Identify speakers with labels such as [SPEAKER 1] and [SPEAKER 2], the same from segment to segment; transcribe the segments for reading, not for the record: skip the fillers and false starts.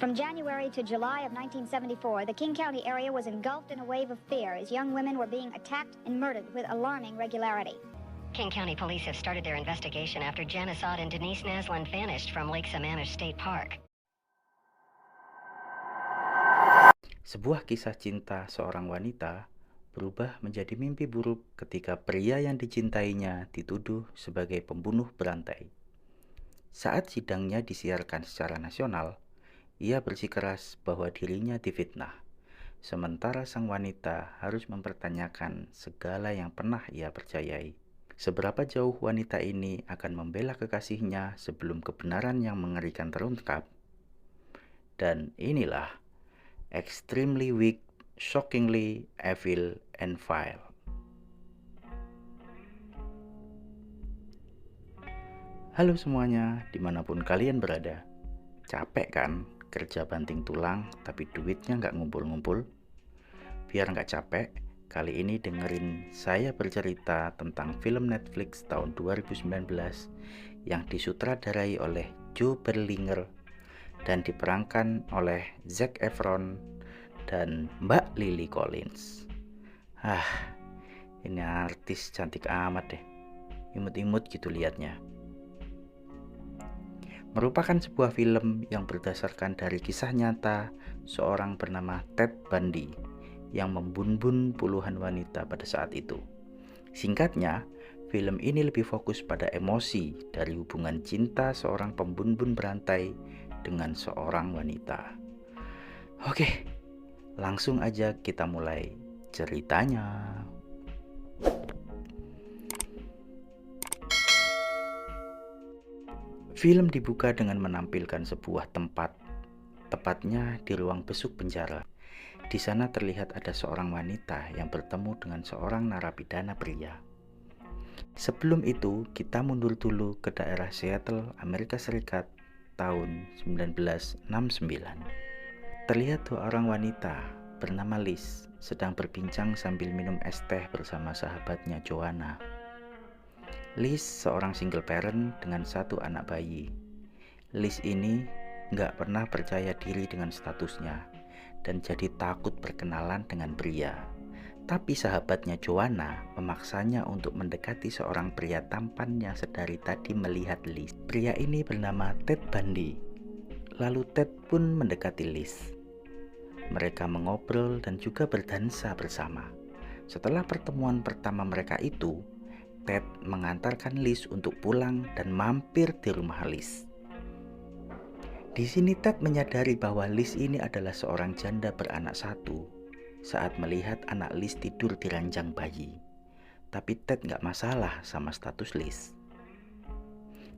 [SPEAKER 1] From January to July of 1974, the King County area was engulfed in a wave of fear as young women were being attacked and murdered with alarming regularity.
[SPEAKER 2] King County police have started their investigation after Janice Ott and Denise Naslund vanished from Lake Sammamish State Park.
[SPEAKER 3] Sebuah kisah cinta seorang wanita berubah menjadi mimpi buruk ketika pria yang dicintainya dituduh sebagai pembunuh berantai. Saat sidangnya disiarkan secara nasional, ia bersikeras bahwa dirinya difitnah, sementara sang wanita harus mempertanyakan segala yang pernah ia percayai. Seberapa jauh wanita ini akan membela kekasihnya sebelum kebenaran yang mengerikan terungkap? Dan inilah Extremely Weak, Shockingly Evil, and Vile. Halo semuanya, dimanapun kalian berada. Capek kan kerja banting tulang tapi duitnya nggak ngumpul-ngumpul? Biar nggak capek, kali ini dengerin saya bercerita tentang film Netflix tahun 2019 yang disutradarai oleh Joe Berlinger dan diperankan oleh Zac Efron dan Mbak Lily Collins. Ini artis cantik amat deh, imut-imut gitu liatnya. Merupakan sebuah film yang berdasarkan dari kisah nyata seorang bernama Ted Bundy yang membunuh puluhan wanita pada saat itu. Singkatnya, film ini lebih fokus pada emosi dari hubungan cinta seorang pembunuh berantai dengan seorang wanita. Oke, langsung aja kita mulai ceritanya. Film dibuka dengan menampilkan sebuah tempat, tepatnya di ruang besuk penjara. Di sana terlihat ada seorang wanita yang bertemu dengan seorang narapidana pria. Sebelum itu, kita mundur dulu ke daerah Seattle, Amerika Serikat tahun 1969. Terlihat dua orang wanita bernama Liz sedang berbincang sambil minum es teh bersama sahabatnya Joanna. Liz seorang single parent dengan satu anak bayi. Liz ini nggak pernah percaya diri dengan statusnya dan jadi takut berkenalan dengan pria. Tapi sahabatnya Joanna memaksanya untuk mendekati seorang pria tampan yang sedari tadi melihat Liz. Pria ini bernama Ted Bundy. Lalu Ted pun mendekati Liz. Mereka mengobrol dan juga berdansa bersama. Setelah pertemuan pertama mereka itu, Ted mengantarkan Liz untuk pulang dan mampir di rumah Liz. Di sini Ted menyadari bahwa Liz ini adalah seorang janda beranak satu saat melihat anak Liz tidur di ranjang bayi. Tapi Ted gak masalah sama status Liz.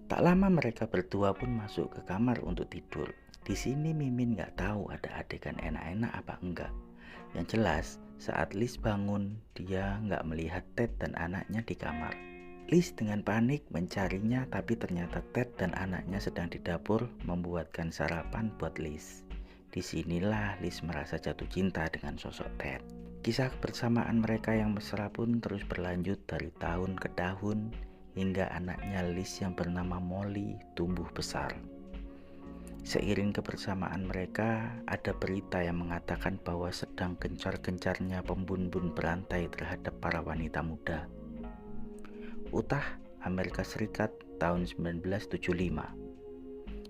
[SPEAKER 3] Tak lama mereka berdua pun masuk ke kamar untuk tidur. Di sini Mimin gak tahu ada adegan enak-enak apa enggak. Yang jelas, saat Liz bangun, dia nggak melihat Ted dan anaknya di kamar. Liz dengan panik mencarinya, tapi ternyata Ted dan anaknya sedang di dapur membuatkan sarapan buat Liz. Disinilah Liz merasa jatuh cinta dengan sosok Ted. Kisah kebersamaan mereka yang mesra pun terus berlanjut dari tahun ke tahun, hingga anaknya Liz yang bernama Molly tumbuh besar. Seiring kebersamaan mereka, ada berita yang mengatakan bahwa sedang gencar-gencarnya pembunuh berantai terhadap para wanita muda. Utah, Amerika Serikat tahun 1975.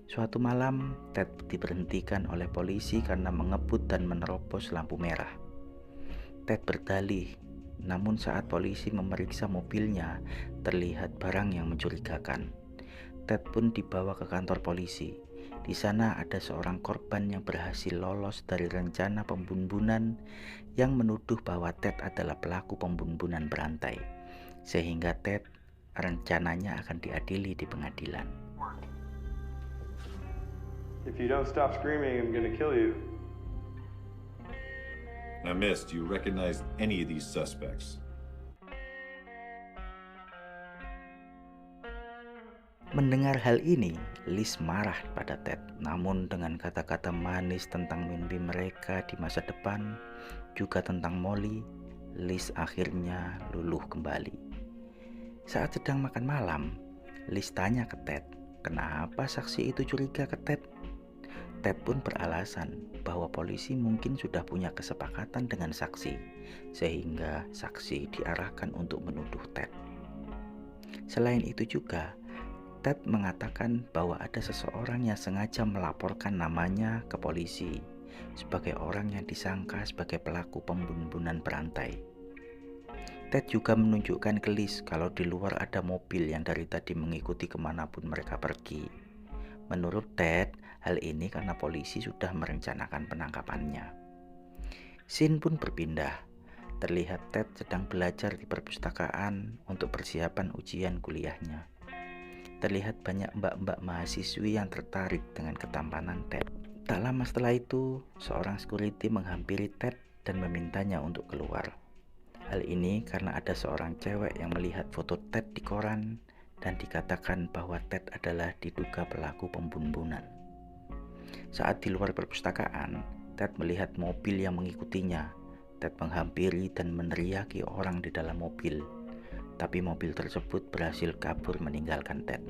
[SPEAKER 3] Suatu malam, Ted diberhentikan oleh polisi karena mengebut dan menerobos lampu merah. Ted berdalih, namun saat polisi memeriksa mobilnya, terlihat barang yang mencurigakan. Ted pun dibawa ke kantor polisi. Di sana ada seorang korban yang berhasil lolos dari rencana pembunuhan yang menuduh bahwa Ted adalah pelaku pembunuhan berantai. Sehingga Ted rencananya akan diadili di pengadilan.
[SPEAKER 4] If you don't stop screaming, I'm gonna kill you.
[SPEAKER 5] Now, miss, do you recognize any of these suspects?
[SPEAKER 3] Mendengar hal ini, Liz marah pada Ted. Namun dengan kata-kata manis tentang mimpi mereka di masa depan, juga tentang Molly, Liz akhirnya luluh kembali. Saat sedang makan malam, Liz tanya ke Ted, kenapa saksi itu curiga ke Ted? Ted pun beralasan bahwa polisi mungkin sudah punya kesepakatan dengan saksi, sehingga saksi diarahkan untuk menuduh Ted. Selain itu juga, Ted mengatakan bahwa ada seseorang yang sengaja melaporkan namanya ke polisi sebagai orang yang disangka sebagai pelaku pembunuhan berantai. Ted juga menunjukkan ke Liz kalau di luar ada mobil yang dari tadi mengikuti kemanapun mereka pergi. Menurut Ted, hal ini karena polisi sudah merencanakan penangkapannya. Scene pun berpindah. Terlihat Ted sedang belajar di perpustakaan untuk persiapan ujian kuliahnya. Terlihat banyak mbak-mbak mahasiswi yang tertarik dengan ketampanan Ted. Tak lama setelah itu, seorang security menghampiri Ted dan memintanya untuk keluar. Hal ini karena ada seorang cewek yang melihat foto Ted di koran dan dikatakan bahwa Ted adalah diduga pelaku pembunuhan. Saat di luar perpustakaan, Ted melihat mobil yang mengikutinya. Ted menghampiri dan meneriaki orang di dalam mobil, tapi mobil tersebut berhasil kabur meninggalkan Ted.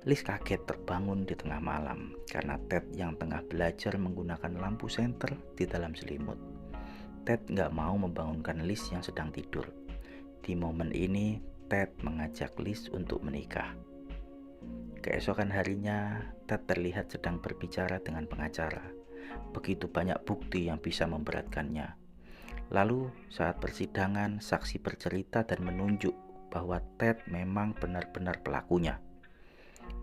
[SPEAKER 3] Liz kaget terbangun di tengah malam karena Ted yang tengah belajar menggunakan lampu senter di dalam selimut. Ted nggak mau membangunkan Liz yang sedang tidur. Di momen ini, Ted mengajak Liz untuk menikah. Keesokan harinya, Ted terlihat sedang berbicara dengan pengacara. Begitu banyak bukti yang bisa memberatkannya. Lalu saat persidangan, saksi bercerita dan menunjuk bahwa Ted memang benar-benar pelakunya.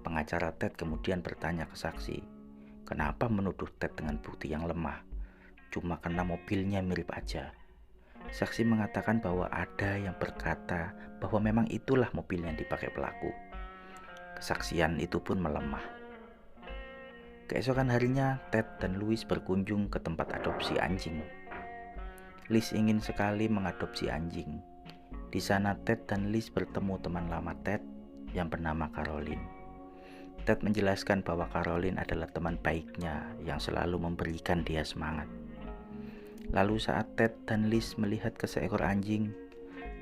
[SPEAKER 3] Pengacara Ted kemudian bertanya ke saksi, kenapa menuduh Ted dengan bukti yang lemah? Cuma karena mobilnya mirip aja. Saksi mengatakan bahwa ada yang berkata bahwa memang itulah mobil yang dipakai pelaku. Kesaksian itu pun melemah. Keesokan harinya, Ted dan Louis berkunjung ke tempat adopsi anjing. Liz ingin sekali mengadopsi anjing. Di sana Ted dan Liz bertemu teman lama Ted yang bernama Caroline. Ted menjelaskan bahwa Caroline adalah teman baiknya yang selalu memberikan dia semangat. Lalu saat Ted dan Liz melihat ke seekor anjing,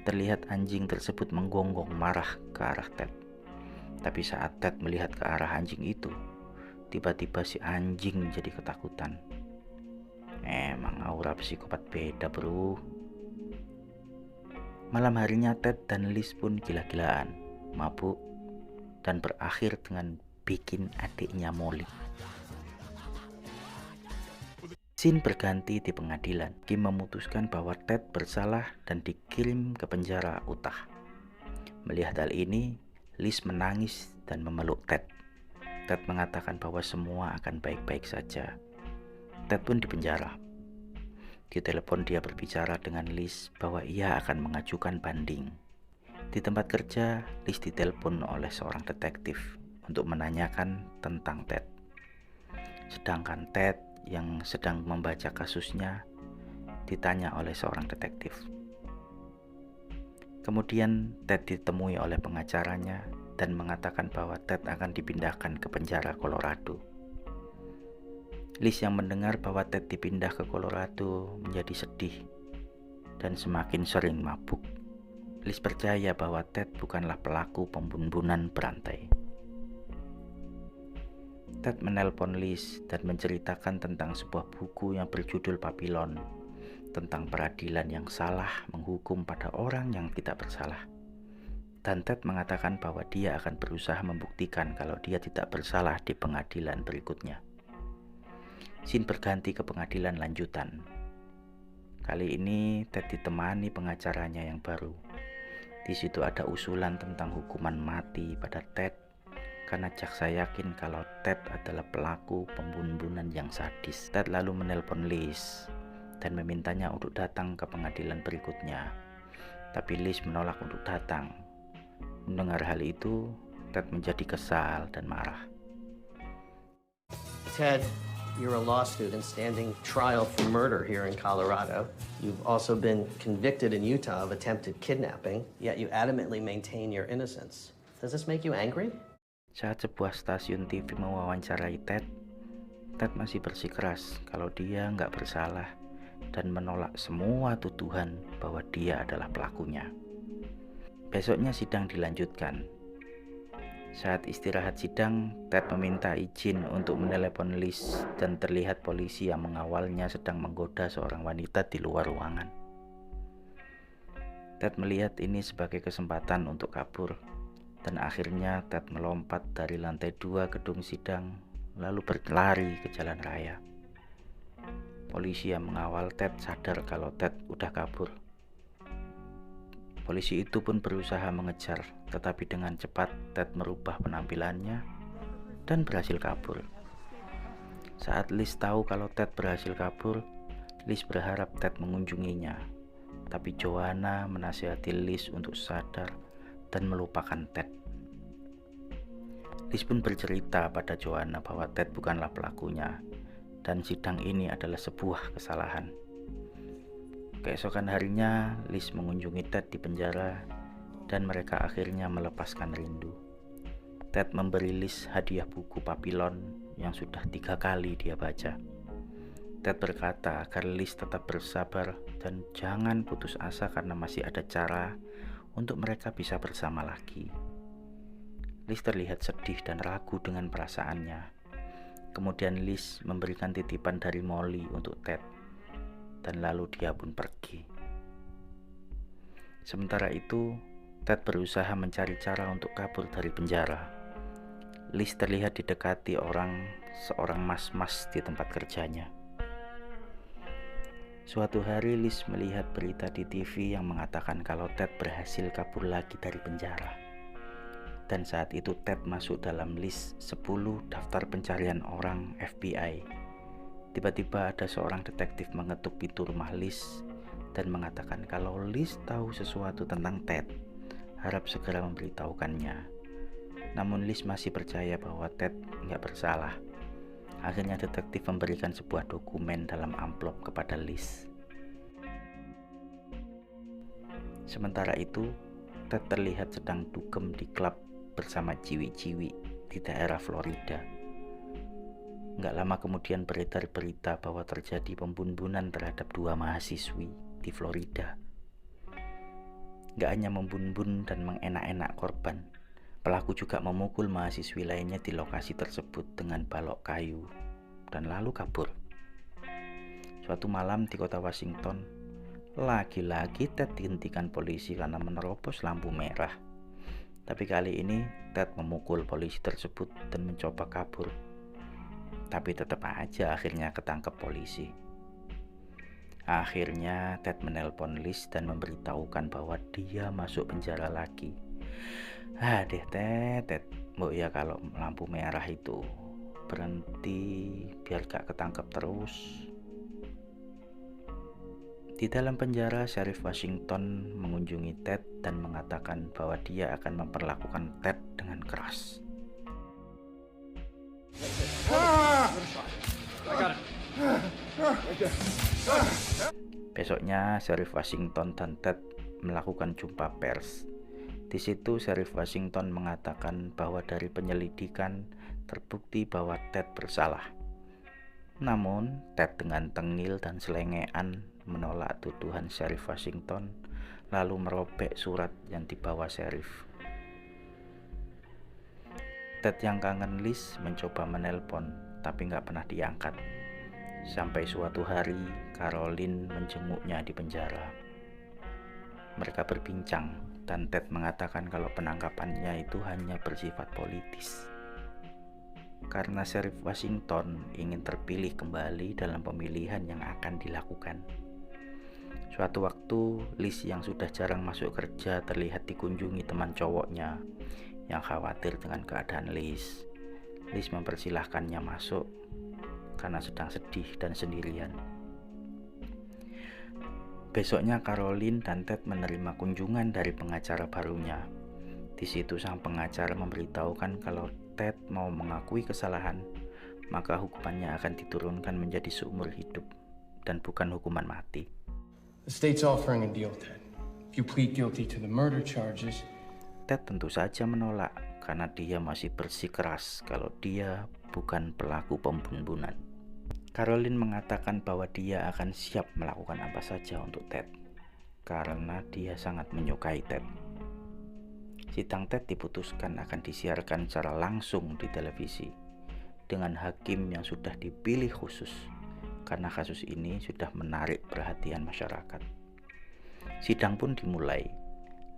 [SPEAKER 3] terlihat anjing tersebut menggonggong marah ke arah Ted. Tapi saat Ted melihat ke arah anjing itu, tiba-tiba si anjing jadi ketakutan. Emang aura psikopat beda, bro. Malam harinya Ted dan Liz pun gila-gilaan, mabuk, dan berakhir dengan bikin adiknya Molly. Scene berganti di pengadilan. Kim memutuskan bahwa Ted bersalah dan dikirim ke penjara Utah. Melihat hal ini, Liz menangis dan memeluk Ted. Ted mengatakan bahwa semua akan baik-baik saja. Ted pun dipenjara. Di telepon dia berbicara dengan Liz bahwa ia akan mengajukan banding. Di tempat kerja, Liz ditelepon oleh seorang detektif untuk menanyakan tentang Ted. Sedangkan Ted yang sedang membaca kasusnya ditanya oleh seorang detektif. Kemudian Ted ditemui oleh pengacaranya dan mengatakan bahwa Ted akan dipindahkan ke penjara Colorado. Liz yang mendengar bahwa Ted dipindah ke Colorado menjadi sedih dan semakin sering mabuk. Liz percaya bahwa Ted bukanlah pelaku pembunuhan berantai. Ted menelpon Liz dan menceritakan tentang sebuah buku yang berjudul Babylon, tentang peradilan yang salah menghukum pada orang yang tidak bersalah. Dan Ted mengatakan bahwa dia akan berusaha membuktikan kalau dia tidak bersalah di pengadilan berikutnya. Scene berganti ke pengadilan lanjutan. Kali ini Ted ditemani pengacaranya yang baru. Di situ ada usulan tentang hukuman mati pada Ted karena jaksa yakin kalau Ted adalah pelaku pembunuhan yang sadis. Ted lalu menelpon Liz dan memintanya untuk datang ke pengadilan berikutnya. Tapi Liz menolak untuk datang. Mendengar hal itu, Ted menjadi kesal dan marah.
[SPEAKER 6] Ted, you're a law student standing trial for murder here in Colorado. You've also been convicted in Utah of attempted kidnapping, yet you adamantly maintain your innocence. Does this make you angry?
[SPEAKER 3] Saat sebuah stasiun TV mewawancarai Ted masih bersikeras kalau dia nggak bersalah dan menolak semua tuduhan bahwa dia adalah pelakunya. Besoknya sidang dilanjutkan. Saat istirahat sidang, Ted meminta izin untuk menelepon Liz dan terlihat polisi yang mengawalnya sedang menggoda seorang wanita di luar ruangan. Ted melihat ini sebagai kesempatan untuk kabur, dan akhirnya Ted melompat dari lantai 2 gedung sidang lalu berlari ke jalan raya. Polisi yang mengawal Ted sadar kalau Ted udah kabur. Polisi itu pun berusaha mengejar, tetapi dengan cepat Ted merubah penampilannya dan berhasil kabur. Saat Liz tahu kalau Ted berhasil kabur, Liz berharap Ted mengunjunginya, tapi Joanna menasihati Liz untuk sadar dan melupakan Ted. Liz pun bercerita pada Joanna bahwa Ted bukanlah pelakunya, dan sidang ini adalah sebuah kesalahan. Keesokan harinya, Liz mengunjungi Ted di penjara dan mereka akhirnya melepaskan rindu. Ted memberi Liz hadiah buku Papillon yang sudah 3 kali dia baca. Ted berkata agar Liz tetap bersabar dan jangan putus asa karena masih ada cara untuk mereka bisa bersama lagi. Liz terlihat sedih dan ragu dengan perasaannya. Kemudian Liz memberikan titipan dari Molly untuk Ted. Dan lalu dia pun pergi. Sementara itu, Ted berusaha mencari cara untuk kabur dari penjara. Liz terlihat didekati seorang mas-mas di tempat kerjanya. Suatu hari Liz melihat berita di TV yang mengatakan kalau Ted berhasil kabur lagi dari penjara. Dan saat itu Ted masuk dalam list 10 daftar pencarian orang FBI. Tiba-tiba ada seorang detektif mengetuk pintu rumah Liz dan mengatakan kalau Liz tahu sesuatu tentang Ted, harap segera memberitahukannya. Namun Liz masih percaya bahwa Ted nggak bersalah. Akhirnya detektif memberikan sebuah dokumen dalam amplop kepada Liz. Sementara itu, Ted terlihat sedang dugem di klub bersama ciwi-ciwi di daerah Florida. Nggak lama kemudian beredar berita bahwa terjadi pembunuhan terhadap 2 mahasiswi di Florida. Nggak hanya membunuh dan mengenak-enak korban, pelaku juga memukul mahasiswi lainnya di lokasi tersebut dengan balok kayu dan lalu kabur. Suatu malam di kota Washington, lagi-lagi Ted dihentikan polisi karena menerobos lampu merah. Tapi kali ini Ted memukul polisi tersebut dan mencoba kabur. Tapi tetap aja akhirnya ketangkep polisi. Akhirnya Ted menelpon Liz dan memberitahukan bahwa dia masuk penjara lagi. Ted, mbok ya kalau lampu merah itu berhenti biar gak ketangkep terus. Di dalam penjara, Sheriff Washington mengunjungi Ted dan mengatakan bahwa dia akan memperlakukan Ted dengan keras. Besoknya, Sheriff Washington dan Ted melakukan jumpa pers. Di situ, Sheriff Washington mengatakan bahwa dari penyelidikan terbukti bahwa Ted bersalah. Namun, Ted dengan tengil dan selengean menolak tuduhan Sheriff Washington, lalu merobek surat yang dibawa Sheriff. Ted yang kangen Liz mencoba menelpon, tapi nggak pernah diangkat. Sampai suatu hari, Caroline menjenguknya di penjara. Mereka berbincang, dan Ted mengatakan kalau penangkapannya itu hanya bersifat politis. Karena Sheriff Washington ingin terpilih kembali dalam pemilihan yang akan dilakukan. Suatu waktu, Liz yang sudah jarang masuk kerja terlihat dikunjungi teman cowoknya yang khawatir dengan keadaan Liz. Liz mempersilahkannya masuk karena sedang sedih dan sendirian. Besoknya Caroline dan Ted menerima kunjungan dari pengacara barunya. Di situ sang pengacara memberitahukan kalau Ted mau mengakui kesalahan, maka hukumannya akan diturunkan menjadi seumur hidup dan bukan hukuman mati.
[SPEAKER 7] The state's offering a deal, Ted. If you plead guilty to the murder charges,
[SPEAKER 3] Ted tentu saja menolak karena dia masih bersikeras kalau dia bukan pelaku pembunuhan. Caroline mengatakan bahwa dia akan siap melakukan apa saja untuk Ted karena dia sangat menyukai Ted. Sidang Ted diputuskan akan disiarkan secara langsung di televisi dengan hakim yang sudah dipilih khusus karena kasus ini sudah menarik perhatian masyarakat. Sidang pun dimulai.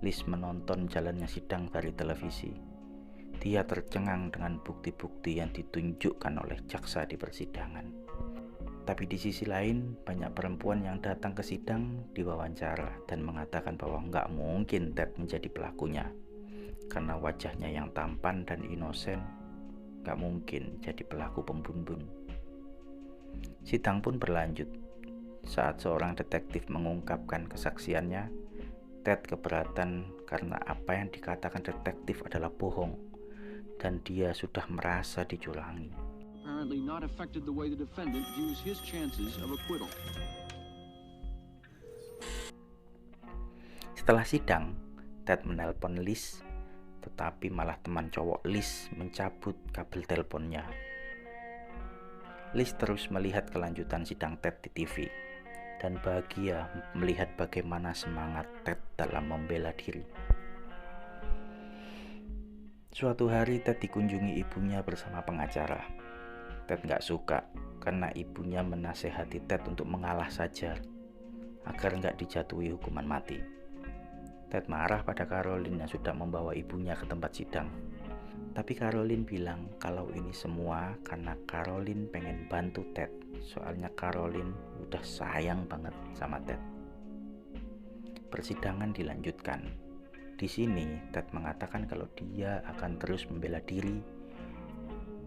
[SPEAKER 3] Liz menonton jalannya sidang dari televisi. Dia tercengang dengan bukti-bukti yang ditunjukkan oleh jaksa di persidangan. Tapi di sisi lain, banyak perempuan yang datang ke sidang diwawancara dan mengatakan bahwa nggak mungkin Ted menjadi pelakunya. Karena wajahnya yang tampan dan inosen, nggak mungkin jadi pelaku pembunuh. Sidang pun berlanjut. Saat seorang detektif mengungkapkan kesaksiannya, Ted keberatan karena apa yang dikatakan detektif adalah bohong dan dia sudah merasa dicurangi.
[SPEAKER 8] Apparently not affected the way the defendant views his chances of acquittal.
[SPEAKER 3] Setelah sidang, Ted menelpon Liz, tetapi malah teman cowok Liz mencabut kabel teleponnya. Liz terus melihat kelanjutan sidang Ted di TV dan bahagia melihat bagaimana semangat Ted dalam membela diri. Suatu hari Ted dikunjungi ibunya bersama pengacara. Ted gak suka karena ibunya menasehati Ted untuk mengalah saja agar gak dijatuhi hukuman mati. Ted marah pada Caroline yang sudah membawa ibunya ke tempat sidang. Tapi Caroline bilang kalau ini semua karena Caroline pengen bantu Ted. Soalnya Caroline udah sayang banget sama Ted. Persidangan dilanjutkan. Di sini Ted mengatakan kalau dia akan terus membela diri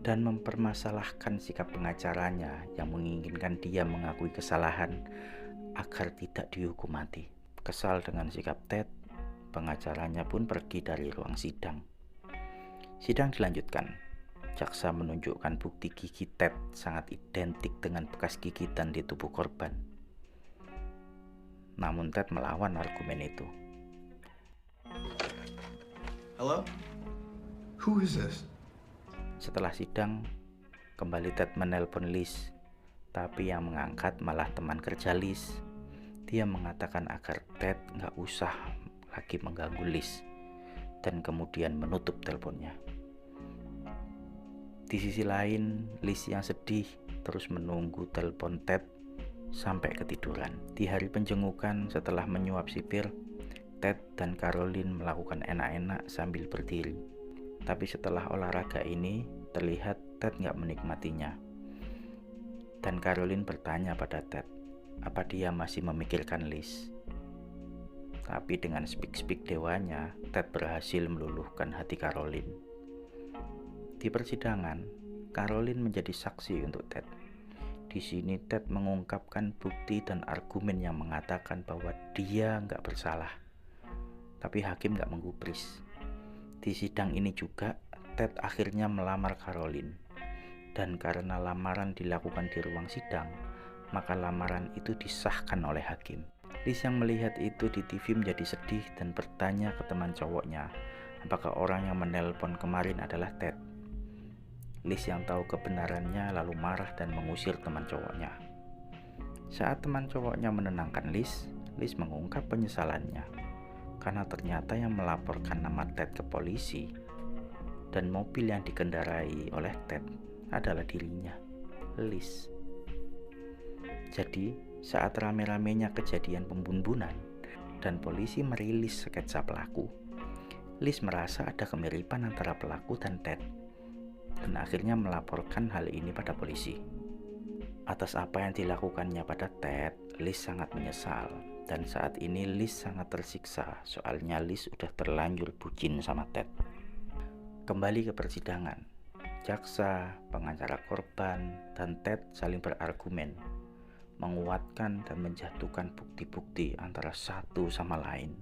[SPEAKER 3] dan mempermasalahkan sikap pengacaranya yang menginginkan dia mengakui kesalahan agar tidak dihukum mati. Kesal dengan sikap Ted, pengacaranya pun pergi dari ruang sidang. Sidang dilanjutkan. Jaksa menunjukkan bukti gigi Ted sangat identik dengan bekas gigitan di tubuh korban. Namun Ted melawan argumen itu.
[SPEAKER 9] Hello? Who is this?
[SPEAKER 3] Setelah sidang, kembali Ted menelpon Liz, tapi yang mengangkat malah teman kerja Liz. Dia mengatakan agar Ted gak usah lagi mengganggu Liz, dan kemudian menutup teleponnya. Di sisi lain, Liz yang sedih terus menunggu telepon Ted sampai ketiduran. Di hari penjengukan setelah menyuap sipir, Ted dan Caroline melakukan enak-enak sambil berdiri. Tapi setelah olahraga ini, terlihat Ted gak menikmatinya. Dan Caroline bertanya pada Ted, apa dia masih memikirkan Liz? Tapi dengan speak-speak dewanya, Ted berhasil meluluhkan hati Caroline. Di persidangan, Caroline menjadi saksi untuk Ted. Di sini Ted mengungkapkan bukti dan argumen yang mengatakan bahwa dia nggak bersalah. Tapi hakim nggak menggubris. Di sidang ini juga, Ted akhirnya melamar Caroline. Dan karena lamaran dilakukan di ruang sidang, maka lamaran itu disahkan oleh hakim. Liz yang melihat itu di TV menjadi sedih dan bertanya ke teman cowoknya, apakah orang yang menelpon kemarin adalah Ted. Liz yang tahu kebenarannya lalu marah dan mengusir teman cowoknya. Saat teman cowoknya menenangkan Liz mengungkap penyesalannya karena ternyata yang melaporkan nama Ted ke polisi dan mobil yang dikendarai oleh Ted adalah dirinya, Liz. Jadi, saat rame-ramenya kejadian pembunuhan dan polisi merilis sketsa pelaku, Liz merasa ada kemiripan antara pelaku dan Ted dan akhirnya melaporkan hal ini pada polisi. Atas apa yang dilakukannya pada Ted, Liz sangat menyesal dan saat ini Liz sangat tersiksa soalnya Liz udah terlanjur bucin sama Ted. Kembali ke persidangan, jaksa, pengacara korban, dan Ted saling berargumen, menguatkan dan menjatuhkan bukti-bukti antara satu sama lain.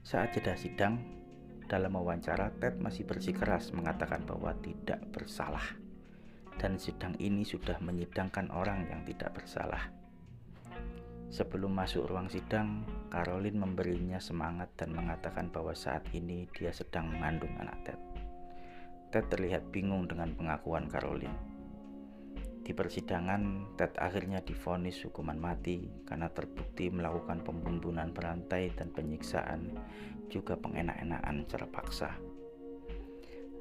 [SPEAKER 3] Saat jeda sidang, dalam wawancara Ted masih bersikeras mengatakan bahwa tidak bersalah dan sidang ini sudah menyidangkan orang yang tidak bersalah. Sebelum masuk ruang sidang, Caroline memberinya semangat dan mengatakan bahwa saat ini dia sedang mengandung anak Ted. Ted terlihat bingung dengan pengakuan Caroline. Di persidangan, Ted akhirnya divonis hukuman mati karena terbukti melakukan pembunuhan berantai dan penyiksaan, juga pengenak-enakan secara paksa.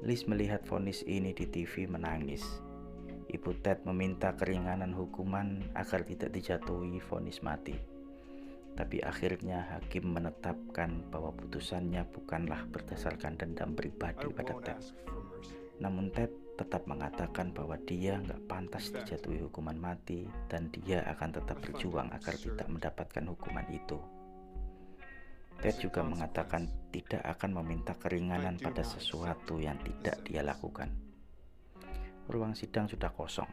[SPEAKER 3] Liz melihat vonis ini di TV menangis. Ibu Ted meminta keringanan hukuman agar tidak dijatuhi vonis mati. Tapi akhirnya hakim menetapkan bahwa putusannya bukanlah berdasarkan dendam pribadi pada Ted. Namun Ted tetap mengatakan bahwa dia nggak pantas dijatuhi hukuman mati dan dia akan tetap berjuang agar tidak mendapatkan hukuman itu. Ted juga mengatakan tidak akan meminta keringanan pada sesuatu yang tidak dia lakukan. Ruang sidang sudah kosong,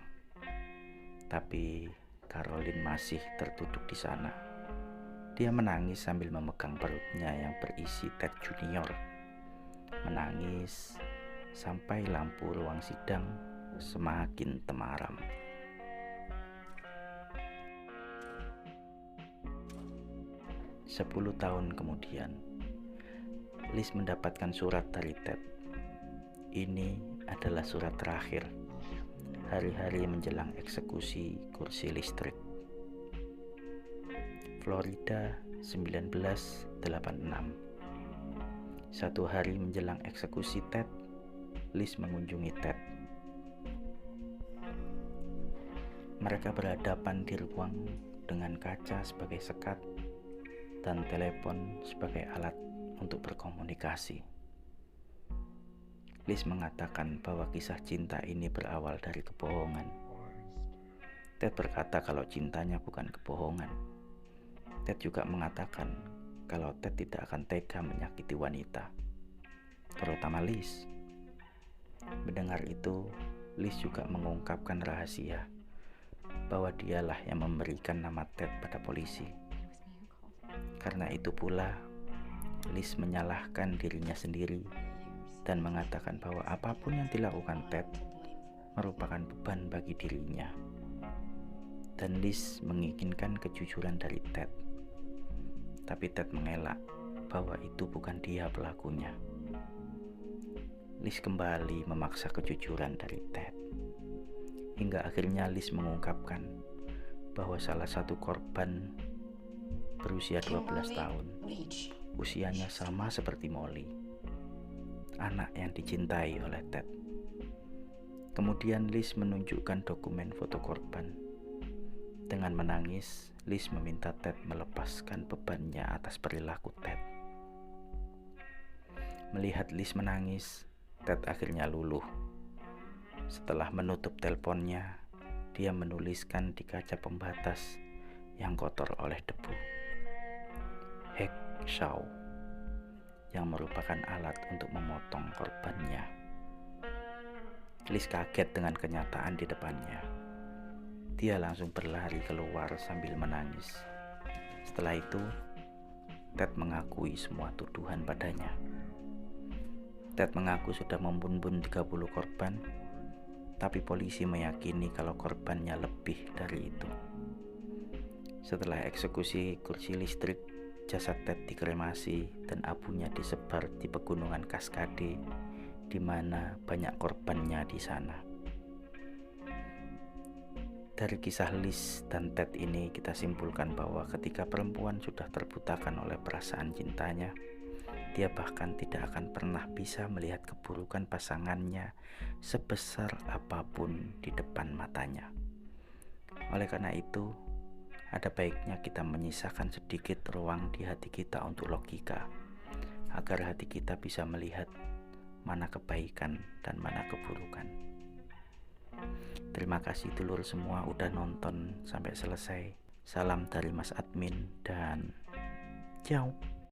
[SPEAKER 3] tapi Caroline masih terduduk di sana. Dia menangis sambil memegang perutnya yang berisi Ted Junior. Menangis sampai lampu ruang sidang semakin temaram. Sepuluh tahun kemudian, Liz mendapatkan surat dari Ted. Ini adalah surat terakhir, hari-hari menjelang eksekusi kursi listrik. Florida 1986. Satu hari menjelang eksekusi Ted, Liz mengunjungi Ted. Mereka berhadapan di ruang dengan kaca sebagai sekat dan telepon sebagai alat untuk berkomunikasi. Liz mengatakan bahwa kisah cinta ini berawal dari kebohongan. Ted berkata kalau cintanya bukan kebohongan. Ted juga mengatakan kalau Ted tidak akan tega menyakiti wanita, terutama Liz. Mendengar itu, Liz juga mengungkapkan rahasia bahwa dialah yang memberikan nama Ted pada polisi. Karena itu pula, Liz menyalahkan dirinya sendiri dan mengatakan bahwa apapun yang dilakukan Ted merupakan beban bagi dirinya. Dan Liz menginginkan kejujuran dari Ted. Tapi Ted mengelak bahwa itu bukan dia pelakunya. Liz kembali memaksa kejujuran dari Ted. Hingga akhirnya Liz mengungkapkan bahwa salah satu korban berusia 12 tahun. Usianya sama seperti Molly, anak yang dicintai oleh Ted. Kemudian Liz menunjukkan dokumen foto korban. Dengan menangis, Liz meminta Ted melepaskan bebannya atas perilaku Ted. Melihat Liz menangis, Ted akhirnya luluh. Setelah menutup teleponnya, dia menuliskan di kaca pembatas yang kotor oleh debu, hacksaw, yang merupakan alat untuk memotong korbannya. Liz kaget dengan kenyataan di depannya. Dia langsung berlari keluar sambil menangis. Setelah itu, Ted mengakui semua tuduhan padanya. Ted mengaku sudah membunuh 30 korban, tapi polisi meyakini kalau korbannya lebih dari itu. Setelah eksekusi kursi listrik, jasad Ted dikremasi dan abunya disebar di pegunungan Cascade, di mana banyak korbannya di sana. Dari kisah Liz dan Ted ini kita simpulkan bahwa ketika perempuan sudah terbutakan oleh perasaan cintanya, dia bahkan tidak akan pernah bisa melihat keburukan pasangannya sebesar apapun di depan matanya. Oleh karena itu, ada baiknya kita menyisakan sedikit ruang di hati kita untuk logika, agar hati kita bisa melihat mana kebaikan dan mana keburukan. Terima kasih dulur semua udah nonton sampai selesai. Salam dari Mas Admin dan ciao.